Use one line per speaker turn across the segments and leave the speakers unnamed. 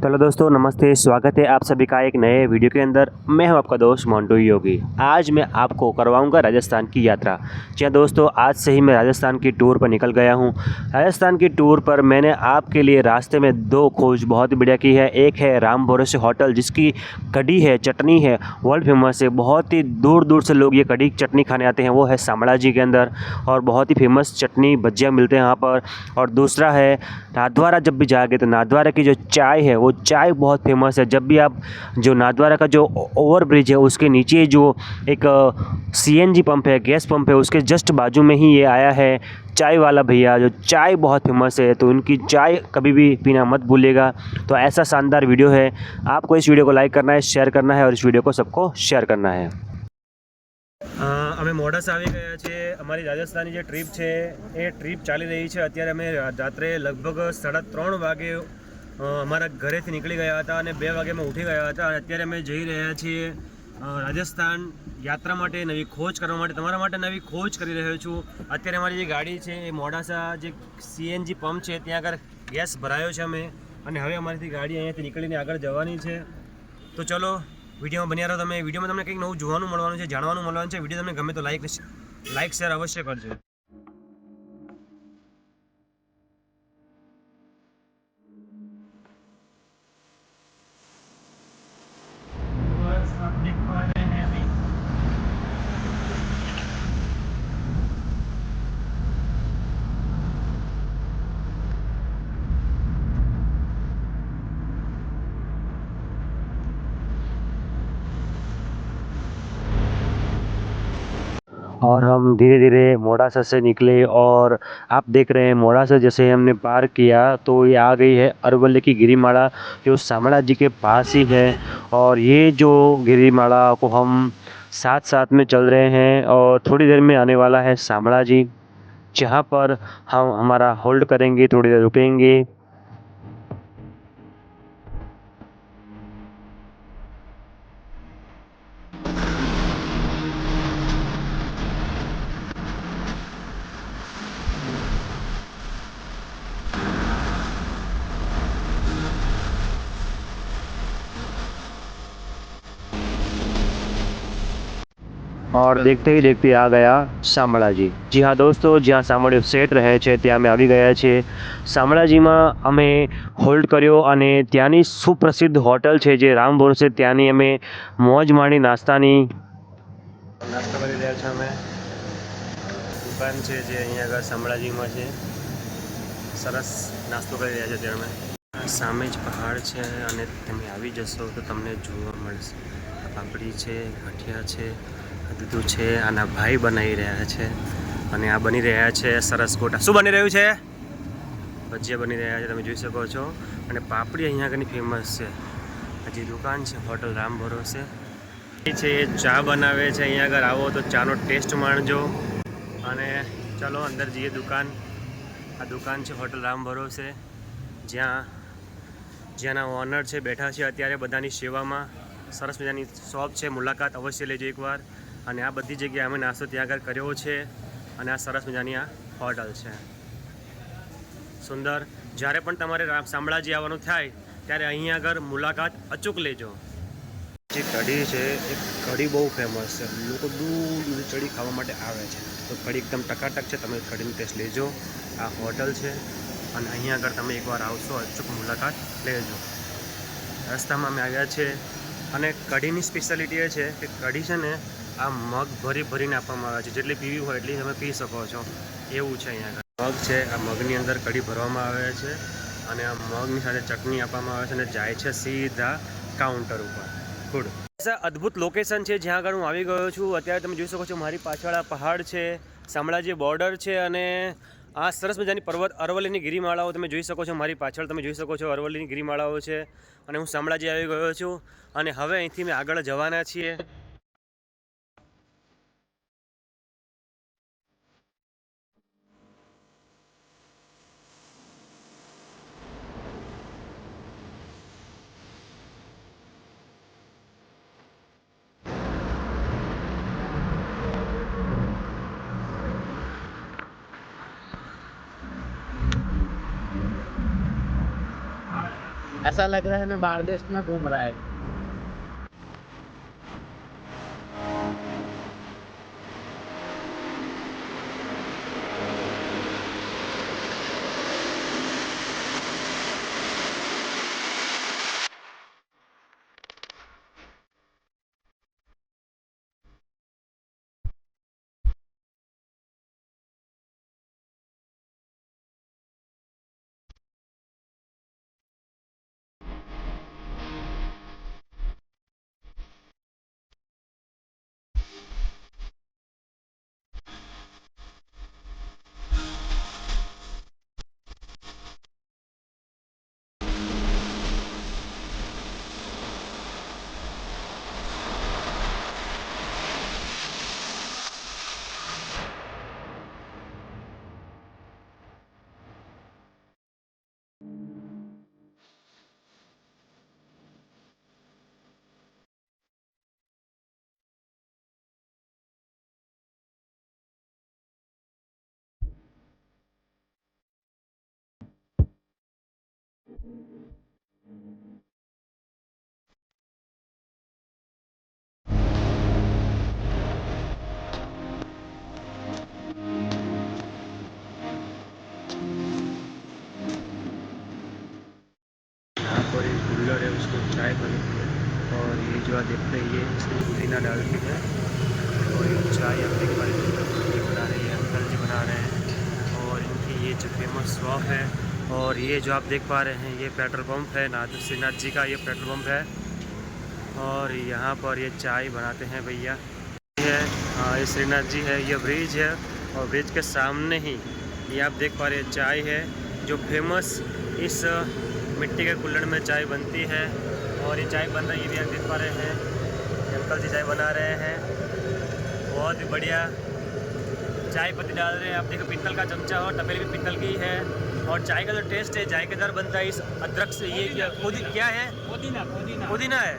Hello दोस्तों, नमस्ते। स्वागत है आप सभी का एक नए वीडियो के अंदर। मैं हूं आपका दोस्त मोंटू योगी। आज मैं आपको करवाऊंगा राजस्थान की यात्रा। जी हाँ दोस्तों, आज से ही मैं राजस्थान की टूर पर निकल गया हूं। राजस्थान की टूर पर मैंने आपके लिए रास्ते में दो खोज बहुत ही बढ़िया की है। एक है राम भरोसे होटल, जिसकी कढ़ी है, चटनी है, वर्ल्ड फेमस है। बहुत ही दूर दूर से लोग ये कढ़ी चटनी खाने आते हैं। वो है शामड़ाजी के अंदर और बहुत ही फेमस चटनी भजिया मिलते हैं यहाँ पर। और दूसरा है नाथद्वारा। जब भी जाओगे तो नाथद्वारा की जो चाय है वो चाय बहुत फेमस है। जब भी आप जो नाथद्वारा का जो ओवर ब्रिज है उसके नीचे जो एक सीएनजी पंप है, गैस पंप है, उसके जस्ट बाजू में ही ये आया है चाय वाला भैया, जो चाय बहुत फेमस है। तो उनकी चाय कभी भी पीना मत भूलिएगा। तो ऐसा शानदार वीडियो है। आपको इस वीडियो को लाइक करना है, शेयर करना है और इस वीडियो को सबको शेयर करना है। અમે મોડાસા આવી ગયા છે। અમારી રાજસ્થાનની જે ટ્રીપ છે એ ટ્રીપ ચાલી રહી છે। અત્યારે અમે રાત્રે લગભગ 3:30 વાગે અમારા ઘરેથી નીકળી ગયા હતા અને 2 વાગે અમે ઉઠી ગયા હતા અને અત્યારે અમે જઈ રહ્યા છીએ રાજસ્થાન યાત્રા માટે, નવી ખોજ કરવા માટે, તમારા માટે નવી ખોજ કરી રહ્યો છું। અત્યારે અમારી જે ગાડી છે એ મોડાસા જે સીએનજી પંપ છે ત્યાં આગળ ગેસ ભરાયો છે અમે, અને હવે અમારીથી ગાડી અહીંયાથી નીકળીને આગળ જવાની છે। તો ચલો वीडियो में बनिया रहो। તમે વિડીયોમાં તમને કંઈક નવું જોવાનું મળવાનું છે, જાણવાનું મળવાનું છે। વિડીયો તમને ગમે તો લાઈક શેર અવશ્ય કરજો। और हम धीरे धीरे मोड़ासा से निकले और आप देख रहे हैं मोड़ासा जैसे हमने पार किया तो ये आ गई है अरवल्ली की गिरिमाला, जो शामड़ा जी के पास ही है। और ये जो गिरिमाला को हम साथ साथ में चल रहे हैं और थोड़ी देर में आने वाला है शामड़ा जी, जहाँ पर हम हमारा होल्ड करेंगे, थोड़ी देर रुकेंगे। और देखते ही देखते आ गया શામળાજી। જી હા દોસ્તો, જ્યાં શામળિયો સેટ રહે છે ત્યાં અમે આવી ગયા છીએ। શામળાજીમાં અમે હોલ્ડ કર્યો અને ત્યાંની સુપ્રસિદ્ધ હોટલ છે જે રામ ભરોસે, ત્યાંની અમે મોજ માણી નાસ્તાની। નાસ્તો કરી રહ્યા છે અમે। દુકાન છે જે અહીંયા આગળ શામળાજીમાં છે। સરસ નાસ્તો કરી રહ્યા છે ત્યાં અમે। સામે જ પહાડ છે અને તમે આવી જશો તો તમને જોવા મળશે પાપડી છે, ગાંઠિયા છે, દૂધ છે। આના ભાઈ બનાવી રહ્યા છે અને આ બની રહ્યા છે સરસ ગોટા। શું બની રહ્યું છે? ભજીયા બની રહ્યા છે, તમે જોઈ શકો છો। અને પાપડી અહીંયા આગળની ફેમસ છે। હજી દુકાન છે હોટલ રામ ભરોસે છે, ચા બનાવે છે। અહીંયા આગળ આવો તો ચાનો ટેસ્ટ માણજો। અને ચલો અંદર જઈએ દુકાન। આ દુકાન છે હોટલ રામ ભરોસે, જ્યાંના ઓનર છે બેઠા છે અત્યારે બધાની સેવામાં। સરસ મજાની શોપ છે, મુલાકાત અવશ્ય લેજો એકવાર। અને આ બધી જગ્યાએ અમે નાસ્તો ત્યાં આગળ કર્યો છે અને આ સરસ મજાની આ હોટલ છે સુંદર। જ્યારે પણ તમારે શામળાજી આવવાનું થાય ત્યારે અહીંયા આગળ મુલાકાત અચૂક લેજો। જે કઢી છે એ કઢી બહુ ફેમસ છે, લોકો દૂર દૂર ચડી ખાવા માટે આવે છે। તો કઢી એકદમ ટકાટક છે, તમે કઢીનો ટેસ્ટ લેજો। આ હોટલ છે અને અહીંયા આગળ તમે એકવાર આવશો અચૂક મુલાકાત લેજો। રસ્તામાં અમે આવ્યા છે અને કઢીની સ્પેશિયાલિટી એ છે કે કઢી છે ને આ મગ ભરીને આપવામાં આવે છે, જેટલી પીવી હોય એટલી તમે પી શકો છો, એવું છે। અહીંયા આગળ મગ છે, આ મગની અંદર કઢી ભરવામાં આવે છે અને આ મગની સાથે ચટણી આપવામાં આવે છે અને જાય છે સીધા કાઉન્ટર ઉપર। ગુડ। અદ્ભુત લોકેશન છે જ્યાં આગળ હું આવી ગયો છું। અત્યારે તમે જોઈ શકો છો મારી પાછળ આ પહાડ છે, શામળાજી બોર્ડર છે અને આ સરસ મજાની પર્વત અરવલ્લીની ગિરિમાળાઓ તમે જોઈ શકો છો। મારી પાછળ તમે જોઈ શકો છો અરવલ્લીની ગિરિમાળાઓ છે અને હું શામળાજી આવી ગયો છું અને હવે અહીંથી અમે આગળ જવાના છીએ।
ऐसा लग रहा है मैं बाहर देश में घूम रहा है।
यहाँ पर एक कूलर है, उसमें चाय बनती है और ये जो आप देख रहे हैं ये इसमें पुदीना डालती है और ये चाय आप देख पा रहे हैं बना रहे हैं, अंकल जी बना रहे हैं और इनकी ये जो फेमस शॉप है। और ये जो आप देख पा रहे हैं ये पेट्रोल पंप है, श्रीनाथ जी का ये पेट्रोल पंप है और यहाँ पर ये चाय बनाते हैं भैया है। हाँ ये श्रीनाथ जी है, ये ब्रिज है और ब्रिज के सामने ही ये आप देख पा रहे हैं चाय है जो फेमस इस मिट्टी के कुल्हड़ में चाय बनती है और ये चाय बन रही है, ये भी आप देख पा रहे हैं। अंकल जी चाय बना रहे हैं, बहुत ही बढ़िया चाय पत्ती डाल रहे हैं। आप देखो पीतल का चमचा और तपेली भी पीतल की है और चाय का जो टेस्ट है जायकेदार बनता है इस अदरक से। ये क्या है? पुदीना है।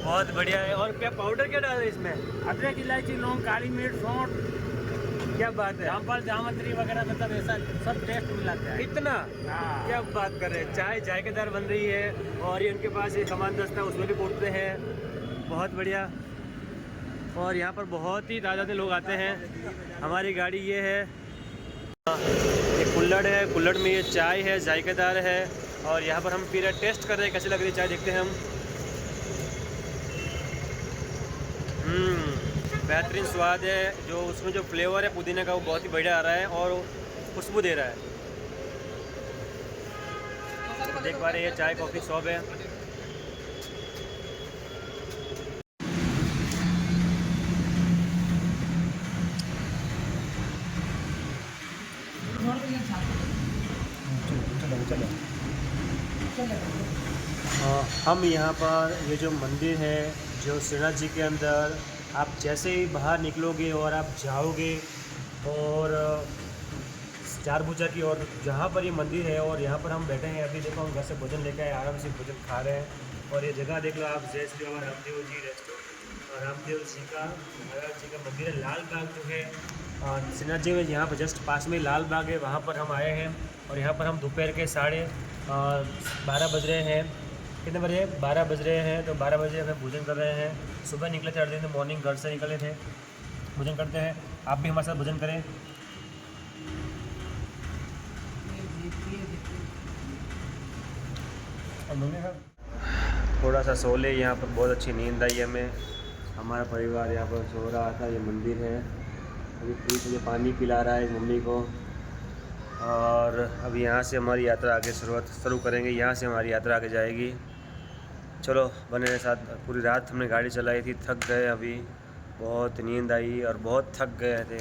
बहुत बढ़िया है। और क्या पाउडर क्या डाल रहे हैं इसमें?
अदरक, इलायची, लौंग, काली मिर्च, सौंठ,
क्या बात है,
जामफल, जामत्री वगैरह मतलब ऐसा सब टेस्ट मिलाते हैं।
इतना क्या बात कर रहे हैं। चाय जायकेदार बन रही है और ये उनके पास ये सामान दस्ता है उसमें भी कूटते हैं। बहुत बढ़िया। और यहाँ पर बहुत ही तादाद में लोग आते हैं। हमारी गाड़ी ये है, ये कुल्हड़ है, कुल्हड़ में ये चाय है, जायकेदार है और यहाँ पर हम पी रहे टेस्ट कर रहे हैं कैसी लग रही है चाय, देखते हैं हम। बेहतरीन स्वाद है, जो उसमें जो फ्लेवर है पुदीने का वो बहुत ही बढ़िया आ रहा है और खुशबू दे रहा है। देख पा रहे हैं ये चाय कॉफ़ी शॉप है। हम यहाँ पर ये जो मंदिर है जो श्रीनाथ जी के अंदर आप जैसे ही बाहर निकलोगे और आप जाओगे और चारभुजा की ओर जहाँ पर ये मंदिर है और यहाँ पर हम बैठे हैं। अभी देखो हम घर से भोजन लेकर आए, आराम से भोजन खा रहे हैं और ये जगह देख लो आप, जय श्री बाबा रामदेव जी रेस्टोरेंट और रामदेव जी का महाराज जी का मंदिर है। लाल बाग जो है श्रीनाथ जी में यहाँ पर जस्ट पास में लाल बाग है, वहाँ पर हम आए हैं और यहाँ पर हम दोपहर के 12:30 बज रहे हैं। कितने बजे? 12 बज रहे हैं। तो 12 बजे हमें भोजन कर रहे हैं। सुबह निकले थे, अर्ली मॉर्निंग घर से निकले थे। भोजन करते हैं, आप भी हमारे साथ भोजन करें। थोड़ा सा सो ले, यहाँ पर बहुत अच्छी नींद आई हमें। हमारा परिवार यहाँ पर सो रहा था। ये मंदिर है, अभी प्रीत मुझे पानी पिला रहा है मम्मी को और अभी यहाँ से हमारी यात्रा आगे शुरू करेंगे। यहाँ से हमारी यात्रा आगे जाएगी। चलो बने रहे साथ। पूरी रात हमने गाड़ी चलाई थी, थक गए, अभी बहुत नींद आई और बहुत थक गए थे।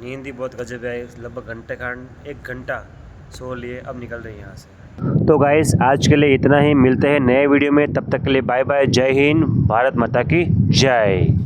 नींद ही बहुत गजब आई, लगभग एक घंटा सो लिए, अब निकल रहे हैं यहाँ से। तो गाइस आज के लिए इतना ही, मिलते हैं नए वीडियो में, तब तक के लिए बाय बाय, जय हिंद, भारत माता की जय।